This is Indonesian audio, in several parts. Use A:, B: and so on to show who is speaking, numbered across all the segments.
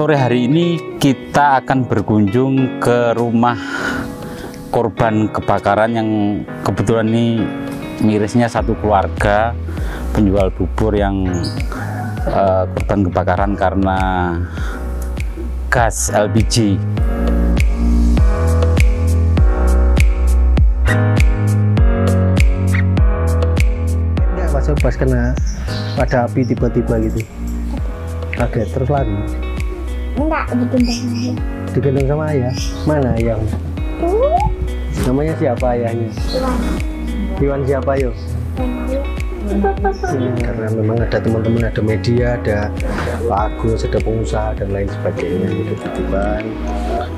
A: Sore hari ini kita akan berkunjung ke rumah korban kebakaran yang kebetulan ini mirisnya satu keluarga penjual bubur yang korban kebakaran karena gas LPG.
B: Pas kena pada api tiba-tiba gitu kaget terus lari?
C: Enggak, digendong.
B: Digendong sama ayah? Mana ayahnya? Namanya siapa ayahnya? Iwan siapa yo? Karena memang ada teman-teman, ada media, ada Pak Agus, ada pengusaha dan lain sebagainya itu titipan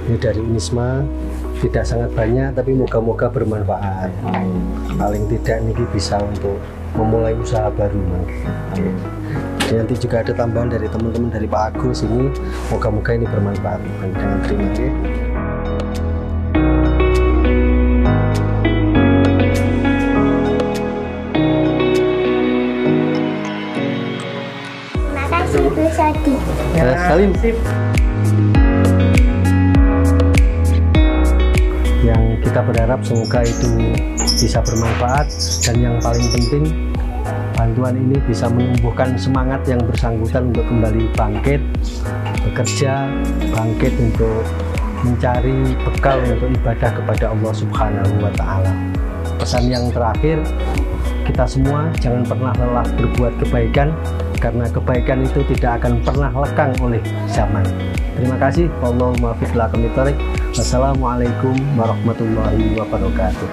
B: ini dari Unisma, tidak sangat banyak tapi moga-moga bermanfaat. Paling tidak ini bisa untuk memulai usaha baru, Mas. Jadi nanti juga ada tambahan dari teman-teman dari Pak Agus ini, moga-moga ini bermanfaat. Dengan terima kasih.
C: Terima kasih Bu Sadi.
B: Salim. Yang kita berharap semoga itu bisa bermanfaat dan yang paling penting bantuan ini bisa menumbuhkan semangat yang bersangkutan untuk kembali bangkit bekerja, bangkit untuk mencari bekal untuk ibadah kepada Allah Subhanahu wa Ta'ala. Pesan yang terakhir, kita semua jangan pernah lelah berbuat kebaikan karena kebaikan itu tidak akan pernah lekang oleh zaman. Terima kasih. Wallahumma muwaffiq ila aqwamit thoriq. Wassalamualaikum warahmatullahi wabarakatuh.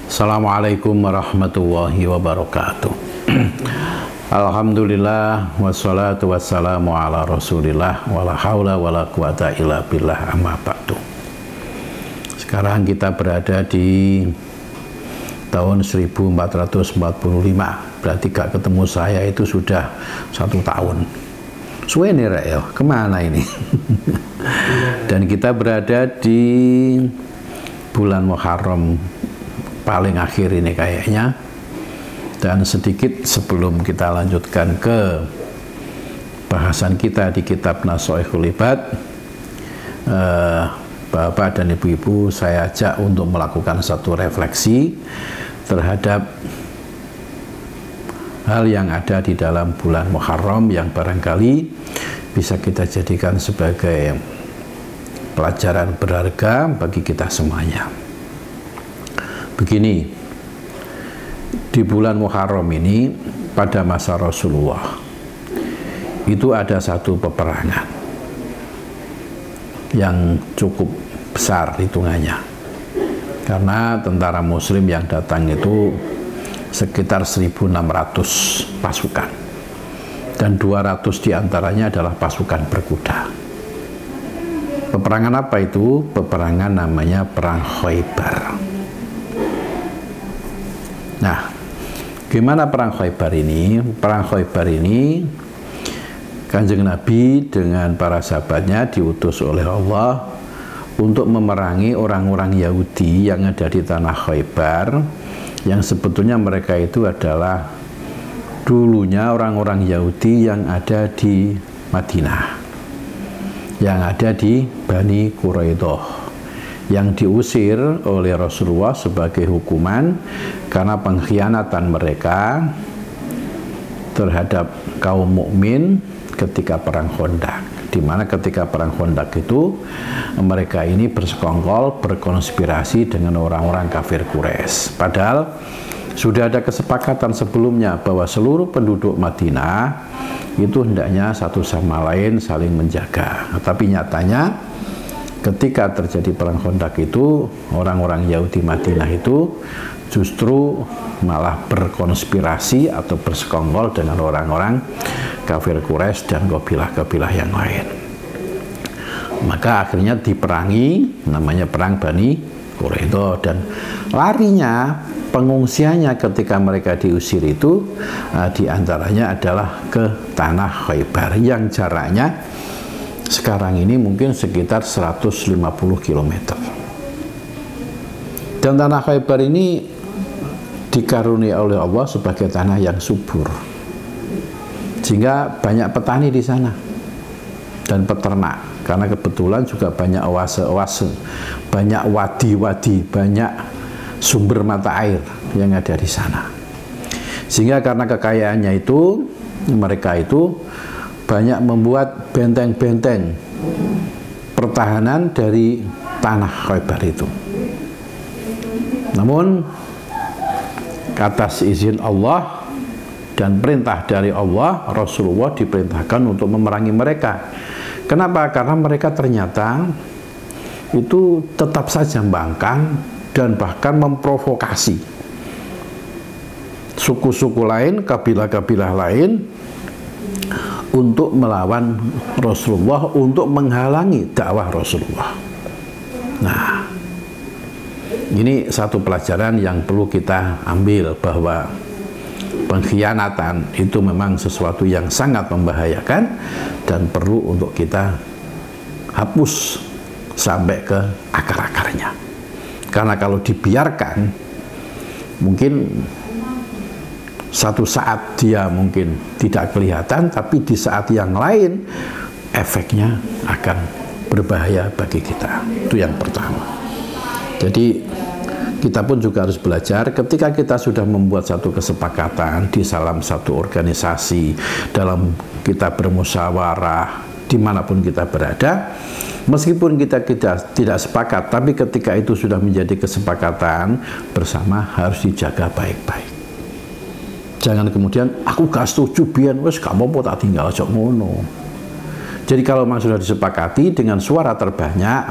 D: Assalamualaikum warahmatullahi wabarakatuh. Alhamdulillah wassalatu wassalamu ala rasulillah wala haula wala quwata illa billah amma ba'du. Sekarang kita berada di tahun 1445, berarti gak ketemu saya itu sudah 1 tahun. Suwe nih Rael, kemana ini? Dan kita berada di bulan Muharram paling akhir ini kayaknya. Dan sedikit sebelum kita lanjutkan ke bahasan kita di kitab Nashaikhul Ibad, Bapak dan Ibu-ibu, saya ajak untuk melakukan satu refleksi terhadap hal yang ada di dalam bulan Muharram yang barangkali bisa kita jadikan sebagai pelajaran berharga bagi kita semuanya. Begini, di bulan Muharram ini pada masa Rasulullah itu ada satu peperangan yang cukup besar hitungannya, karena tentara muslim yang datang itu sekitar 1.600 pasukan dan 200 diantaranya adalah pasukan berkuda. Peperangan apa itu? Peperangan namanya Perang Khaybar. Nah, gimana Perang Khaybar ini? Perang Khaybar ini Kanjeng Nabi dengan para sahabatnya diutus oleh Allah untuk memerangi orang-orang Yahudi yang ada di tanah Khaybar, yang sebetulnya mereka itu adalah dulunya orang-orang Yahudi yang ada di Madinah, yang ada di Bani Quraidah, yang diusir oleh Rasulullah sebagai hukuman karena pengkhianatan mereka terhadap kaum mukmin ketika perang Khandaq, di mana ketika perang Khandaq itu mereka ini bersekongkol, berkonspirasi dengan orang-orang kafir Quraisy. Padahal sudah ada kesepakatan sebelumnya bahwa seluruh penduduk Madinah itu hendaknya satu sama lain saling menjaga. Tapi nyatanya ketika terjadi perang Khandaq itu, orang-orang Yahudi Madinah itu justru malah berkonspirasi atau bersekongkol dengan orang-orang kafir Quraisy dan kabilah-kabilah yang lain. Maka akhirnya diperangi, namanya perang Bani Quraidah, dan larinya pengungsiannya ketika mereka diusir itu diantaranya adalah ke tanah Khaybar yang jaraknya sekarang ini mungkin sekitar 150 km. Dan tanah Khaybar ini dikaruniai oleh Allah sebagai tanah yang subur, sehingga banyak petani di sana dan peternak, karena kebetulan juga banyak oase-oase, banyak wadi-wadi, banyak sumber mata air yang ada di sana. Sehingga karena kekayaannya itu, mereka itu banyak membuat benteng-benteng pertahanan dari tanah Khaybar itu. Namun atas izin Allah dan perintah dari Allah, Rasulullah diperintahkan untuk memerangi mereka. Kenapa? Karena mereka ternyata itu tetap saja membangkang dan bahkan memprovokasi suku-suku lain, kabilah-kabilah lain untuk melawan Rasulullah, untuk menghalangi dakwah Rasulullah. Nah, ini satu pelajaran yang perlu kita ambil, bahwa pengkhianatan itu memang sesuatu yang sangat membahayakan dan perlu untuk kita hapus sampai ke akar-akarnya. Karena kalau dibiarkan, mungkin satu saat dia mungkin tidak kelihatan, tapi di saat yang lain efeknya akan berbahaya bagi kita. Itu yang pertama. Jadi kita pun juga harus belajar, ketika kita sudah membuat satu kesepakatan di dalam satu organisasi, dalam kita bermusyawarah, dimanapun kita berada, meskipun kita tidak sepakat, tapi ketika itu sudah menjadi kesepakatan bersama, harus dijaga baik-baik. Jangan kemudian aku gak setuju biyen, wes gak apa-apa tak tinggal aja ngono. Jadi kalau memang sudah disepakati dengan suara terbanyak,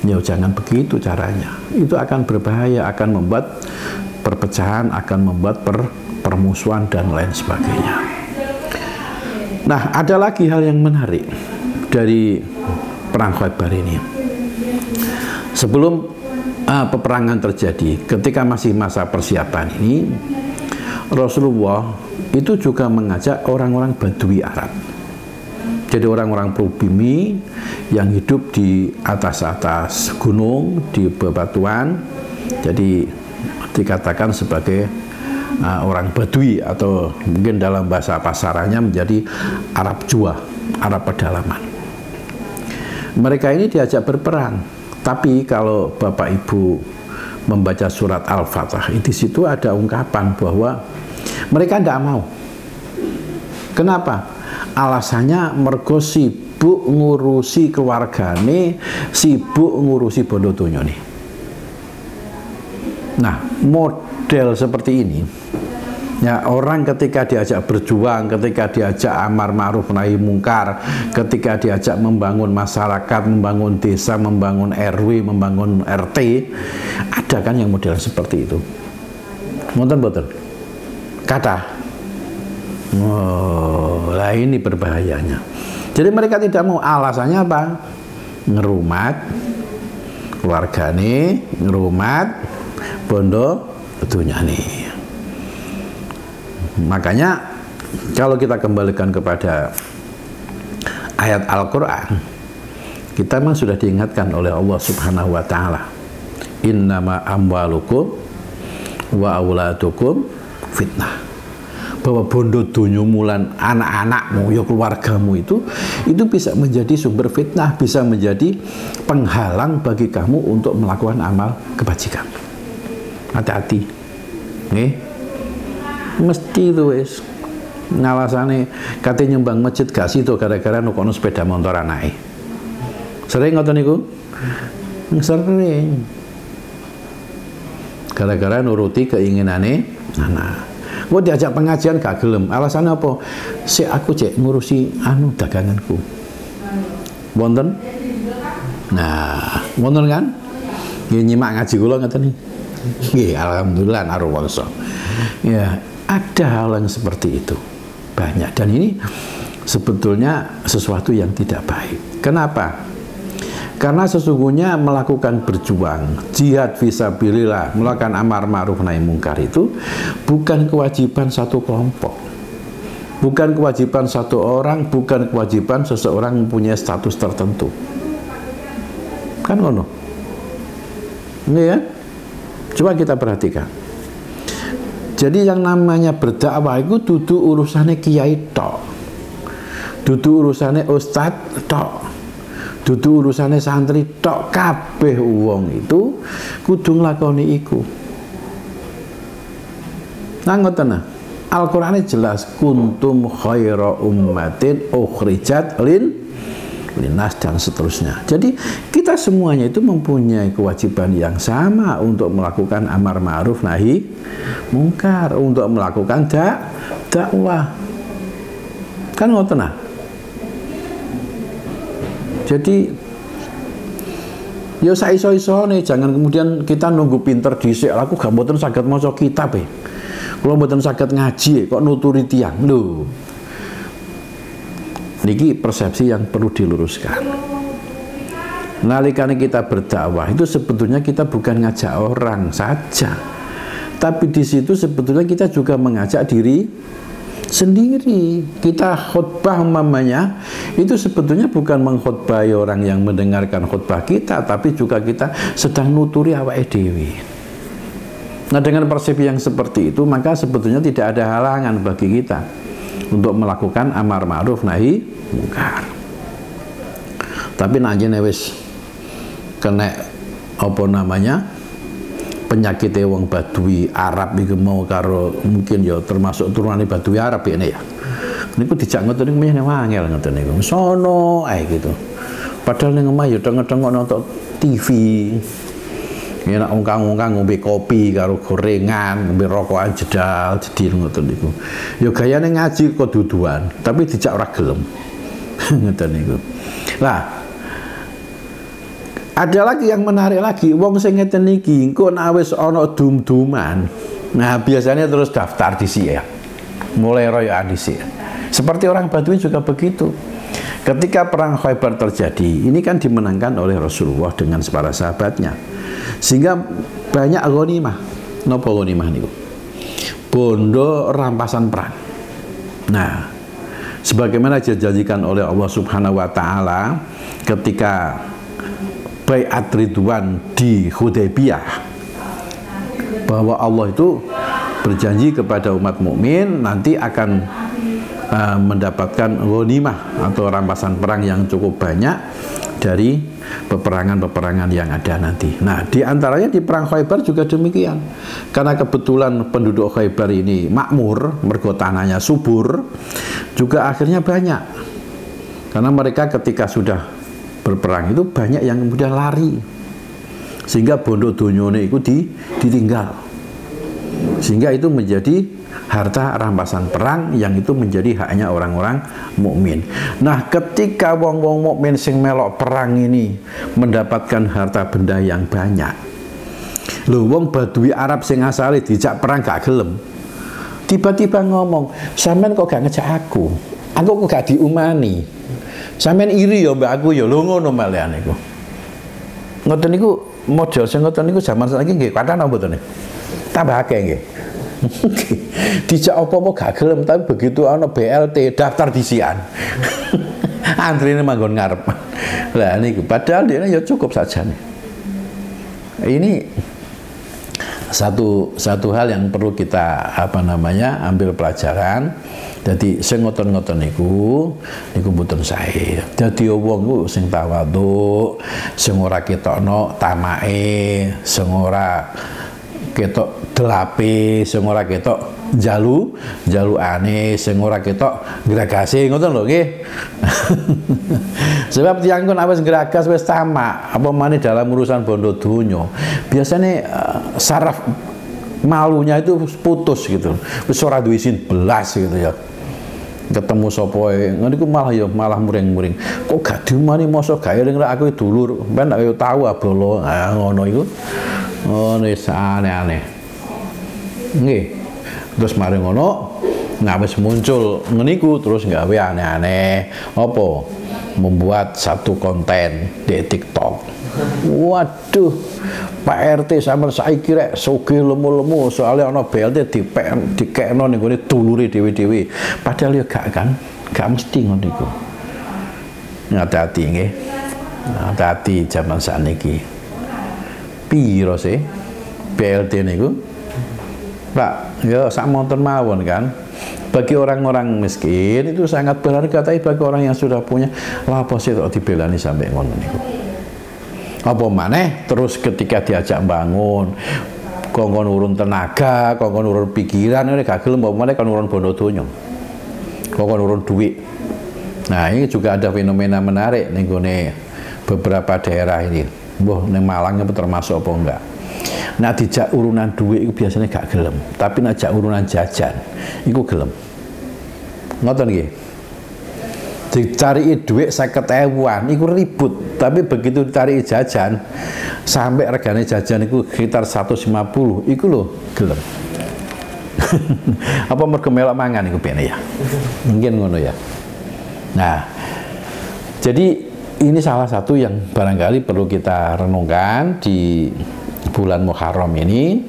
D: ya jangan begitu caranya. Itu akan berbahaya, akan membuat perpecahan, akan membuat permusuhan dan lain sebagainya. Nah, ada lagi hal yang menarik dari perang Khaybar ini. Sebelum peperangan terjadi, ketika masih masa persiapan ini, Rasulullah itu juga mengajak orang-orang Badui Arab. Jadi orang-orang pribumi yang hidup di atas-atas gunung, di bebatuan, jadi dikatakan sebagai orang Badui, atau mungkin dalam bahasa pasarannya menjadi Arab Jua, Arab pedalaman. Mereka ini diajak berperang, tapi kalau Bapak Ibu membaca surat Al-Fatah, di situ ada ungkapan bahwa mereka tidak mau. Kenapa? Alasannya mergo sibuk ngurusi keluargane, sibuk ngurusi bondo donyane. Nah, model seperti ini, ya, orang ketika diajak berjuang, ketika diajak amar ma'ruf nahi mungkar, ketika diajak membangun masyarakat, membangun desa, membangun RW, membangun RT, ada kan yang model seperti itu. Mboten kata. Oh, lah ini berbahayanya. Jadi mereka tidak mau, alasannya apa? Ngerumat keluargane, ngerumat bondo dunyane. Makanya kalau kita kembalikan kepada ayat Al-Quran, kita memang sudah diingatkan oleh Allah Subhanahu wa Ta'ala, innama amwalukum wa auladukum fitnah, bahwa bondo dunyo mulan anak-anakmu, ya keluargamu itu bisa menjadi sumber fitnah, bisa menjadi penghalang bagi kamu untuk melakukan amal kebajikan. Hati-hati, nih, mesti itu wes ngalasane kate nyumbang masjid gak sido gara-gara nukono sepeda motor anake. Sering ngoten niku? Sering. Gara-gara nuruti keinginane anak. Mau diajak pengajian gak gelem. Alasannya apa? Si aku cek ngurusi daganganku. Wonten? Nah, wonten kan? Nyimak ngaji kula ngoten iki. Nggih, alhamdulillah naruwangsa. Ya, ada hal yang seperti itu. Banyak, dan ini sebetulnya sesuatu yang tidak baik. Kenapa? Karena sesungguhnya melakukan berjuang, jihad fisabilillah, melakukan amar ma'ruf nahi mungkar itu bukan kewajiban satu kelompok, bukan kewajiban satu orang, bukan kewajiban seseorang mempunyai status tertentu. Kan ngono? Ini ya. Coba kita perhatikan. Jadi yang namanya berdakwah itu duduk urusannya kiai tok, duduk urusannya ustadz tok, duduk urusannya santri tok, kabeh wong itu kudu nglakoni iku. Nah ngoten nah. Al-Qur'ane jelas kuntum khaira ummatin ukhrijat linnas dan seterusnya. Jadi kita semuanya itu mempunyai kewajiban yang sama untuk melakukan amar ma'ruf nahi mungkar, untuk melakukan dakwah. Kan ngoten nah. Jadi ya saiso-iso nih, jangan kemudian kita nunggu pinter dhisik. Aku gak mboten saged maca kitab e. Kula mboten saged ngaji kok nuturi tiyang. Lho. Niki persepsi yang perlu diluruskan. Nalikane kita berdakwah itu sebetulnya kita bukan ngajak orang saja. Tapi di situ sebetulnya kita juga mengajak diri sendiri. Kita khutbah umpamanya itu sebetulnya bukan mengkhutbahi orang yang mendengarkan khutbah kita, tapi juga kita sedang nuturi awake dhewe. Nah dengan persepsi yang seperti itu maka sebetulnya tidak ada halangan bagi kita untuk melakukan amar ma'ruf nahi mungkar. Tapi nanjene wis kena apa namanya penyakit wong Badui Arab iki mau karo mungkin ya termasuk turunane Badui Arab ini ya. Niku dijak ngoten niku meneh wangel ngoten niku. Sono ae gitu. Padahal ning omah ya tengok-tengok nonton TV. Ya nek ungkang-ungkang ngombe kopi karo gorengan, ngombe rokokan jedal jedil ngoten niku. Ya gayane ngaji kok duduan, tapi dijak ora gelem. Ngoten niku. Lah ada lagi yang menarik lagi, wong sing ngeten niki engko nek wis ana dum-duman. Nah, biasanya terus daftar dhisik ya. Mulai royokan dhisik. Seperti orang Badui juga begitu. Ketika perang Khaybar terjadi, ini kan dimenangkan oleh Rasulullah dengan para sahabatnya. Sehingga banyak ghanimah. Napa ghanimah niku? Bondo rampasan perang. Nah, sebagaimana dijanjikan oleh Allah Subhanahu wa taala ketika Bai'at Ridwan di Hudaybiyah, bahwa Allah itu berjanji kepada umat mukmin nanti akan mendapatkan ghanimah atau rampasan perang yang cukup banyak dari peperangan-peperangan yang ada nanti. Nah, di antaranya di perang Khaybar juga demikian. Karena kebetulan penduduk Khaybar ini makmur, mergo tanahnya subur, juga akhirnya banyak. Karena mereka ketika sudah berperang itu banyak yang kemudian lari, sehingga bondo donyone itu ditinggal, sehingga itu menjadi harta rampasan perang yang itu menjadi haknya orang-orang mukmin. Nah, ketika wong-wong mukmin sing melok perang ini mendapatkan harta benda yang banyak, lho wong Badui Arab sing asale dijak perang gak gelem, tiba-tiba ngomong, sampean kok gak ngejak aku kok gak diumani. Sampeyan iri ya mbak aku ya, lho ngono malehan niku. Ngoten niku model sing ngoten niku zaman saiki nggih kathah napa mboten? Tambah akeh nggih. Dijak apa-apa gak gelem, tapi begitu ana BLT daftar disian. Antrine manggon ngarep. Lah niku padahal dia ya cukup saja nih. Ini satu hal yang perlu kita ambil pelajaran. Jadi sing ngoten-ngoten niku mboten sae. Dadi wong ku sing tawadhu, sing ora ketokno tamake, sing ora ketok delape, sing ora ketok jalukane, sing ora ketok gragase, ngoten lho nggih. Sebab tiyang kon wis gragas wis tamak, apa maneh dalam urusan bondo donya. Biasane saraf malunya itu putus gitu. Wis ora duwe isin belas gitu ya. Ketemu sapa ngene malah muring-muring. Kok gak diumani mosok gawe ning aku dulur. Ben nek tau abolo. Ah ngono iku. Oh wis aneh-aneh. Nggih. Terus mari ngono, nah wis muncul ngeniku terus gawe aneh-aneh. Apa? membuat satu konten di TikTok. Waduh, Pak RT sampean saiki rek sugih lemu-lemu soalnya ana BLT dikekno ning gone dulure dhewe-dhewe. Padahal ya gak mesti ngono iku. Hati-hati nggih. Hati-hati zaman sakniki. Piro sih BLT niku? Pak, ya sak monten mawon kan. Bagi orang-orang miskin itu sangat berharga, tapi bagi orang yang sudah punya, lah apa sih kok dibelani sampai ngono niku. Apa maneh terus ketika diajak bangun, kongkon urun tenaga, kongkon urun pikiran, ini gak gelem apa maneh kan urun bondo donya. Kongkon urun duit. Nah, ini juga ada fenomena menarik ning gone beberapa daerah ini. Mbah ning Malang apa termasuk apa enggak. Nah, dijak urunan duit itu biasanya gak gelem, tapi najak urunan jajan itu gelem. Ngoten nggih. Dicari duit 50.000-an iku ribut, tapi begitu dicari jajan sampai regane jajan itu sekitar 150, iku lho gelem. Apa mergo melok mangan iku bene ya. Mungkin ngono ya. Nah, jadi ini salah satu yang barangkali perlu kita renungkan di bulan Muharram ini,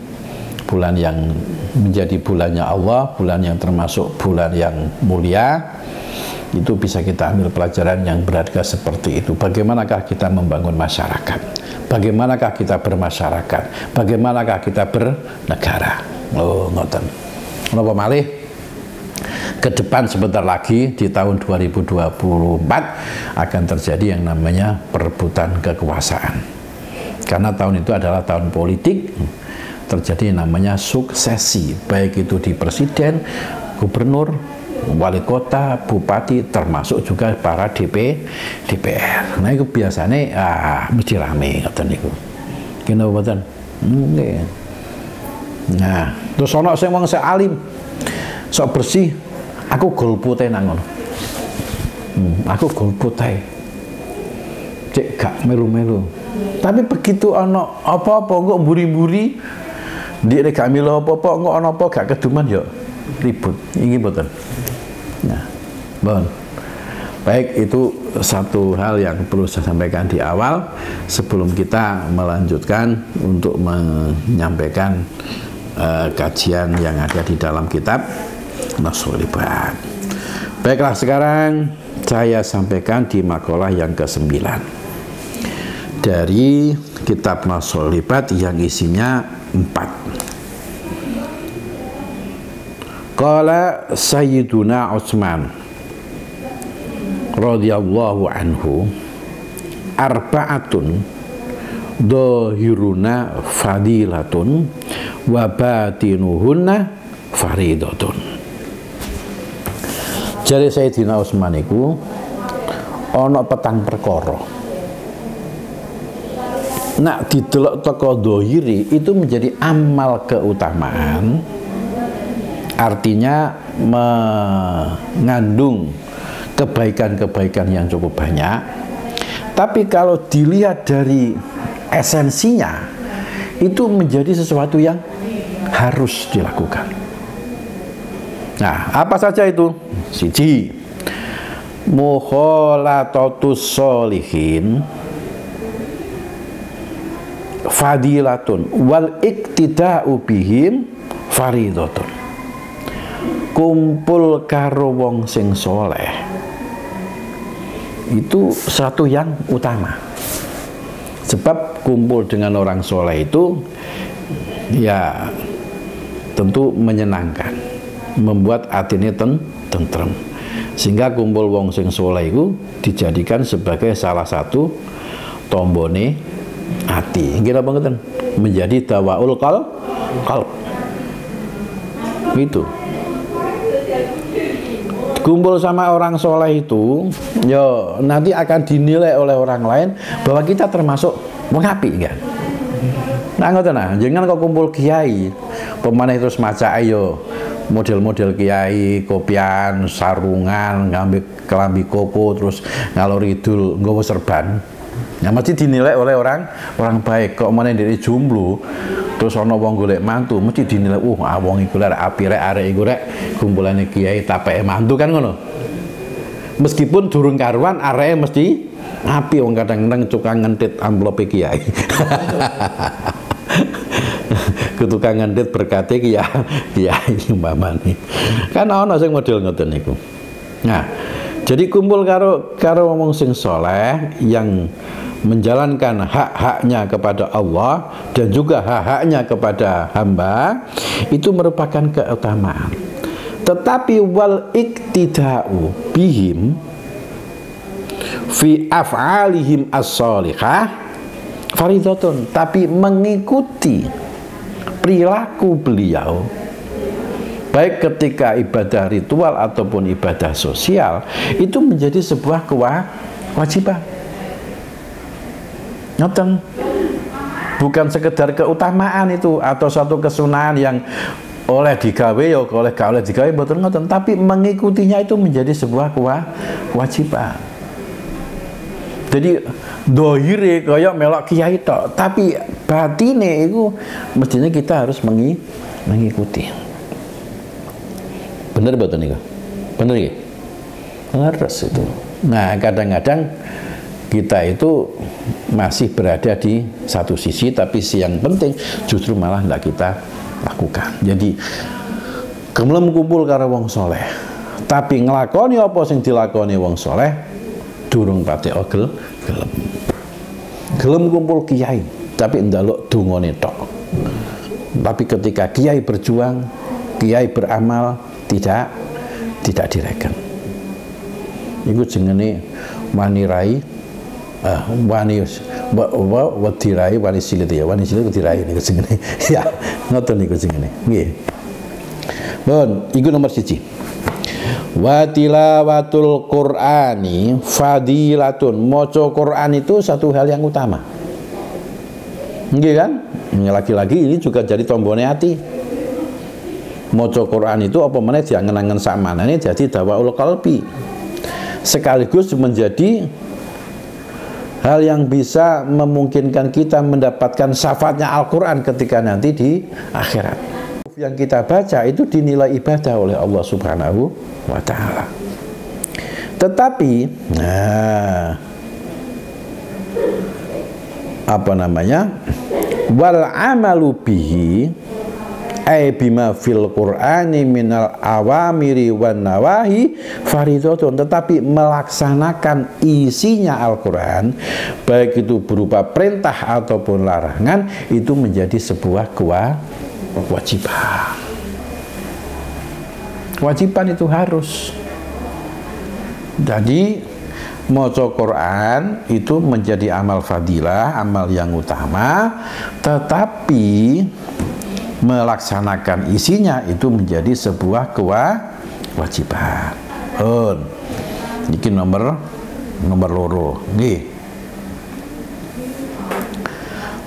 D: bulan yang menjadi bulannya Allah, bulan yang termasuk bulan yang mulia. Itu bisa kita ambil pelajaran yang berharga seperti itu. Bagaimanakah kita membangun masyarakat? Bagaimanakah kita bermasyarakat? Bagaimanakah kita bernegara? Oh, ngoten. Napa malih? Ke depan sebentar lagi di tahun 2024 akan terjadi yang namanya perebutan kekuasaan. Karena tahun itu adalah tahun politik, terjadi yang namanya suksesi, baik itu di presiden, gubernur, wali kota, bupati, termasuk juga para DPR. Nah, itu biasanya mesti rame ngoten niku. Kena mboten? Nggih. Nah, terus ana sing wong sing alim, sok bersih, aku golput nang ngono. Aku golput ae. Cek gak melu-melu. Tapi begitu ana apa-apa kok mburi-mburi, ndek gak milu apa-apa kok ana apa gak keduman ya ribut. Iki mboten. Nah, bon. Baik, itu satu hal yang perlu saya sampaikan di awal sebelum kita melanjutkan untuk menyampaikan kajian yang ada di dalam kitab Nasul Libat. Baiklah, sekarang saya sampaikan di makalah yang ke-9 dari kitab Nasul Libat yang isinya 4. Qala Sayyiduna Utsman radhiyallahu anhu, arba'atun dhahiruna fadilatun wa batinuhunna faridatun. Jadi Sayyidina Utsman iku ana petang perkara. Nak didelok teko dhahiri itu menjadi amal keutamaan. Artinya mengandung kebaikan-kebaikan yang cukup banyak. Tapi kalau dilihat dari esensinya, itu menjadi sesuatu yang harus dilakukan. Nah, apa saja itu? Siji, mukhalatatus sholihin fadilatun wal iktida'u bihim faridatun. Kumpul karo wong sing soleh itu satu yang utama, sebab kumpul dengan orang soleh itu ya tentu menyenangkan, membuat hatinya tentrem, sehingga kumpul wong sing soleh itu dijadikan sebagai salah satu tombone hati. Kira banget menjadi dawaul qalb itu. Kumpul sama orang soleh itu, yo nanti akan dinilai oleh orang lain bahwa kita termasuk mengapi kan. Nah, ngoten nah, jangan kok kumpul kiai, pemanah terus maca ayo model-model kiai, kopian, sarungan, ngambil kelambi koko, terus ngalor idul nggawa serban. Nah, mesti dinilai oleh orang baik. Kok mana dari jomblo terus ana wong golek mantu mesti dinilai wong iku lek api rek arek iku rek kumpulane kiai tapeke mantu kan ngono. Meskipun durung karuan areke mesti api, wong kadang-kadang tukang ngentit amplope kiai. Tukang ngentit berkate kiai umpamane. Kan ana sing model ngoten niku. Nah, jadi kumpul karo wong sing soleh yang menjalankan hak-haknya kepada Allah dan juga hak-haknya kepada hamba, itu merupakan keutamaan. Tetapi wal iktida'u bihim fi af'alihim as-sholihah faridatun, tapi mengikuti perilaku beliau baik ketika ibadah ritual ataupun ibadah sosial itu menjadi sebuah kewajiban. Ngoten. Bukan sekedar keutamaan itu atau suatu kesunahan yang oleh digawe ya oleh gak oleh digawe mboten ngoten, tapi mengikutinya itu menjadi sebuah kewajiban. Jadi dohire kaya melok kiai tok, tapi batine itu mestinya kita harus mengikuti. Bener betul nih, bener ya? Harus itu. Nah, kadang-kadang kita itu masih berada di satu sisi, tapi yang penting justru malah tidak kita lakukan. Jadi gelem kumpul karo wong soleh, tapi nglakoni apa sing dilakoni wong soleh durung pati gelem kumpul kiai, tapi njaluk dungane tok. Tapi ketika kiai berjuang, kiai beramal, tidak direken. Iku jenenge wani rai, wani rai, wani silit ya, wani silit dirai niku jenenge. Ya, ngoten niku jenenge. Nggih. Bon, iku nomor 1. Wa tilawatul Qur'ani fadilatun. Maca Qur'an itu satu hal yang utama. Nggih kan? Lagi-lagi ini juga jadi tombone hati. Maca Quran itu apa meneh diangen-angen sakmanane jadi dawaul qalbi. Sekaligus menjadi hal yang bisa memungkinkan kita mendapatkan syafaatnya Al-Qur'an ketika nanti di akhirat. Yang kita baca itu dinilai ibadah oleh Allah Subhanahu wa taala. Tetapi wal amalu bihi ay bima fil Qur'ani minal awamiri wan nawahi faridatun, tetapi melaksanakan isinya Al-Qur'an baik itu berupa perintah ataupun larangan itu menjadi sebuah kewajiban. Kewajiban itu harus. Jadi maca Quran itu menjadi amal fadilah, amal yang utama, tetapi melaksanakan isinya itu menjadi sebuah kewajiban. Ini nomor loro. Nggih.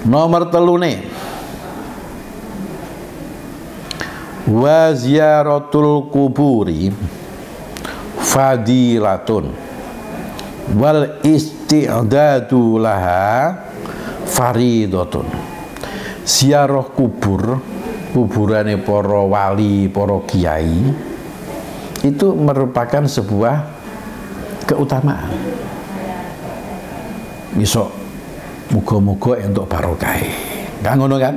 D: Nomor 3 nih. Wa ziyaratul kuburi fadilatun wal isti'dadu laha faridatun. Ziarah kuburane para wali, para kiai itu merupakan sebuah keutamaan. Besok muga-muga entuk barokah. Kan ngono kan?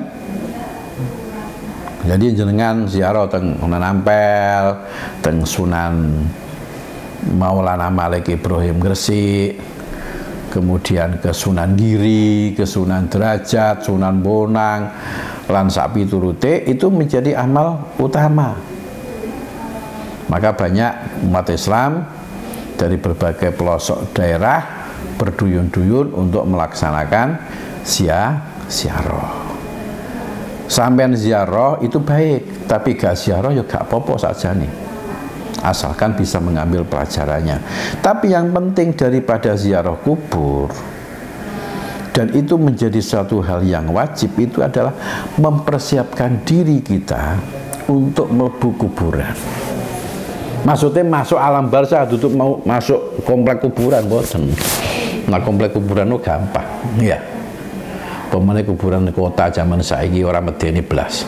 D: Jadi jenengan ziarah teng Sunan Ampel, teng Sunan Maulana Malik Ibrahim Gresik, kemudian ke Sunan Giri, ke Sunan Derajat, Sunan Bonang, lan sapi turute, itu menjadi amal utama. Maka banyak umat Islam dari berbagai pelosok daerah berduyun-duyun untuk melaksanakan ziarah. Sampean ziarah itu baik, tapi gak ziarah ya gak apa-apa saja nih, asalkan bisa mengambil pelajarannya. Tapi yang penting daripada ziarah kubur, dan itu menjadi suatu hal yang wajib, itu adalah mempersiapkan diri kita untuk mlebu kuburan. Maksudnya masuk alam barzah, duduk mau masuk komplek kuburan, boten. Nah, komplek kuburan itu gampang, ya. Pemene kuburan kota zaman saiki ora medeni blas.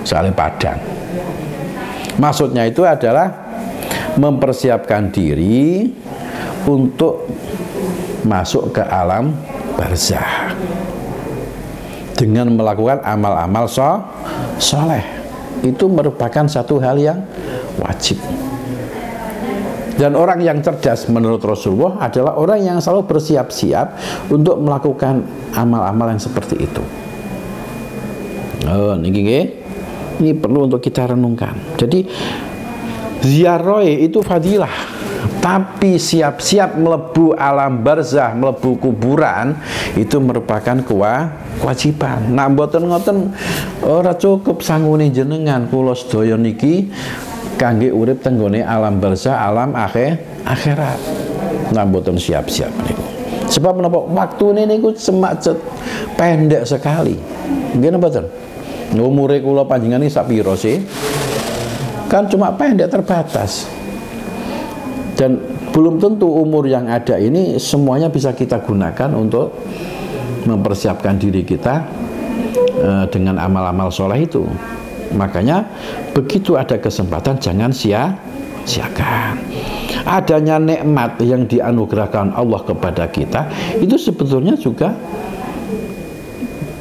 D: Soalnya Padang. Maksudnya itu adalah mempersiapkan diri untuk masuk ke alam barzah dengan melakukan amal-amal soleh. Itu merupakan satu hal yang wajib. Dan orang yang cerdas menurut Rasulullah adalah orang yang selalu bersiap-siap untuk melakukan amal-amal yang seperti itu. Oh, ini perlu untuk kita renungkan. Jadi ziarah itu fadilah, tapi siap-siap melebu alam barzah, melebu kuburan itu merupakan kewajiban. Nah, mboten ngoten ora cukup sanggune jenengan kula sedaya niki kangge urip tenggone alam barzah, alam akhirat. Nah, mboten siap-siap niku. Sebab menapa waktune niku semacet pendek sekali. Nggih mboten? Umure kula panjenengan iki sak pira sih? Kan cuma pendek, terbatas. Dan belum tentu umur yang ada ini semuanya bisa kita gunakan untuk mempersiapkan diri kita dengan amal-amal soleh itu. Makanya begitu ada kesempatan jangan sia-siakan. Adanya nikmat yang dianugerahkan Allah kepada kita itu sebetulnya juga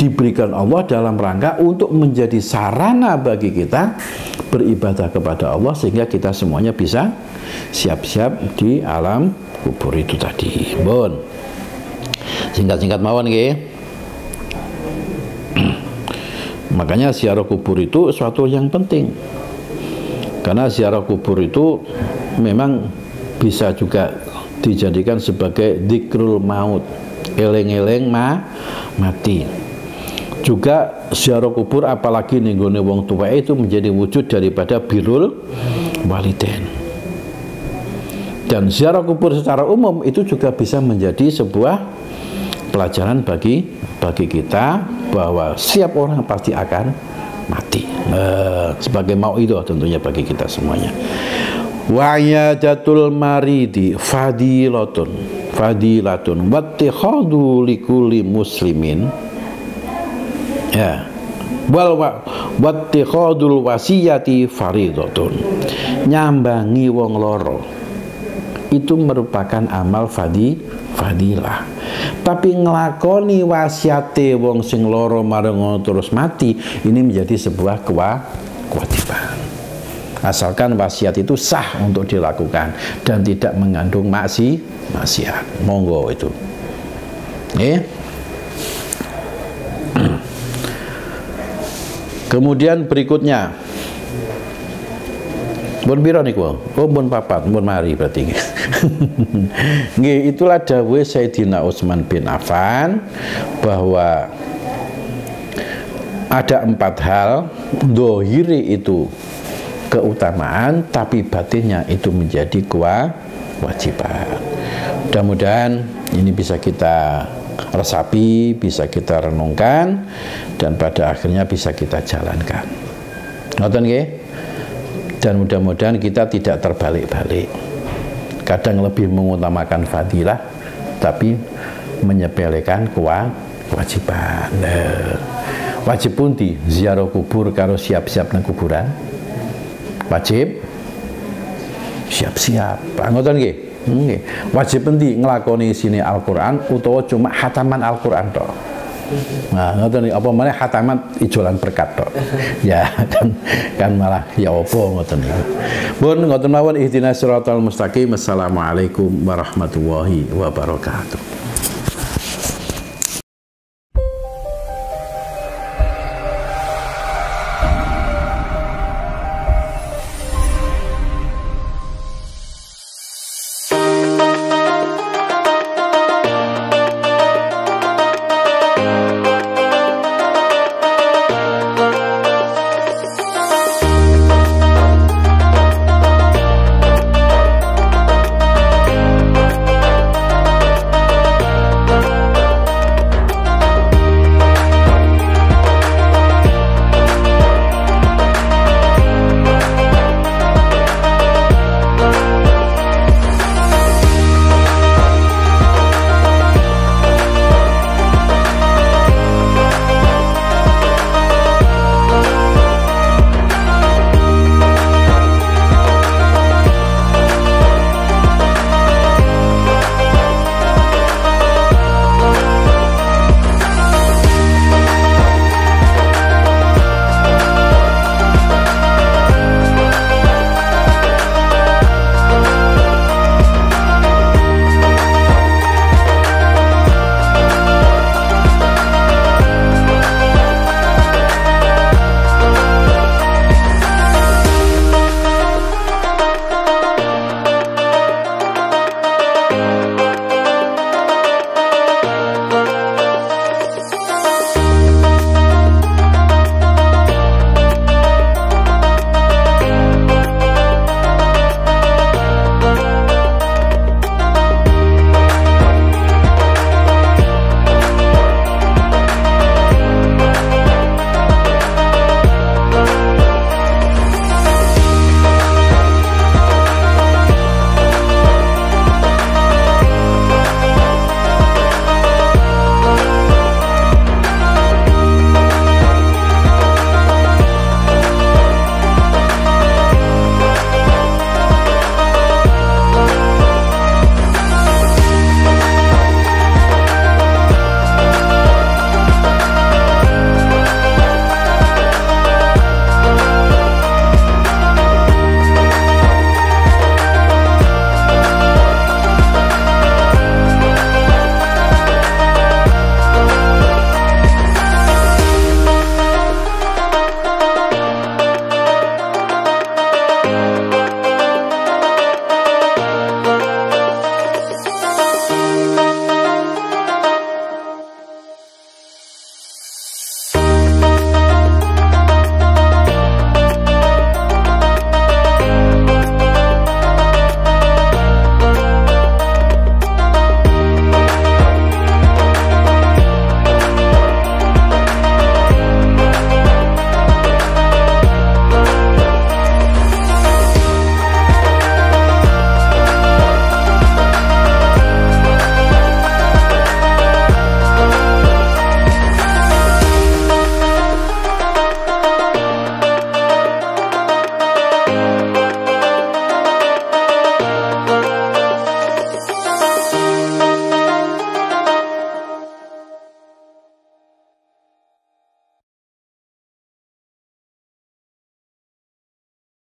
D: diberikan Allah dalam rangka untuk menjadi sarana bagi kita beribadah kepada Allah sehingga kita semuanya bisa siap-siap di alam kubur itu tadi. Bon. Singkat-singkat mawon nggih. Makanya ziarah kubur itu suatu yang penting. Karena ziarah kubur itu memang bisa juga dijadikan sebagai dzikrul maut, eleng-eleng mati. Juga ziarah kubur apalagi ninggone wong tua itu menjadi wujud daripada birrul walidain. Dan ziarah kubur secara umum itu juga bisa menjadi sebuah pelajaran bagi kita bahwa setiap orang pasti akan mati. Sebagai mauidhah tentunya bagi kita semuanya. Wa iyadatul maridi fadilatun wattikhadhu likulli muslimin ya wattikhadul wasiyati faridatun. Nyambangi wong loro itu merupakan amal fadilah. Tapi nglakoni wasiate wong sing loro marang terus mati ini menjadi sebuah kewajiban. Asalkan wasiat itu sah untuk dilakukan dan tidak mengandung maksiat. Monggo itu. Kemudian berikutnya Bon pira niku? Oh bon papat, bon mari berarti. Nggih, itulah dawuh Sayyidina Utsman bin Affan bahwa ada 4 hal, dohiri itu keutamaan, tapi batinnya itu menjadi kewajiban. Mudah-mudahan ini bisa kita resapi, bisa kita renungkan, dan pada akhirnya bisa kita jalankan. Ngoten nggih? Dan mudah-mudahan kita tidak terbalik-balik. Kadang lebih mengutamakan fadilah, tapi menyepelekan kewajiban. Wajib pundi ziarah kubur karo siap-siap nang kuburan? Wajib siap-siap. Ngoten nggih? Nggih. Wajib pundi nglakoni sini Al-Qur'an utawa cuma hataman Al-Qur'an tok? Nah, ngoten apa meneh hataman ijolan berkat tok. Ya, kan malah ya apa ngoten niku. Pun ngoten mawon ihdinas siratal mustaqim. Assalamualaikum warahmatullahi wabarakatuh.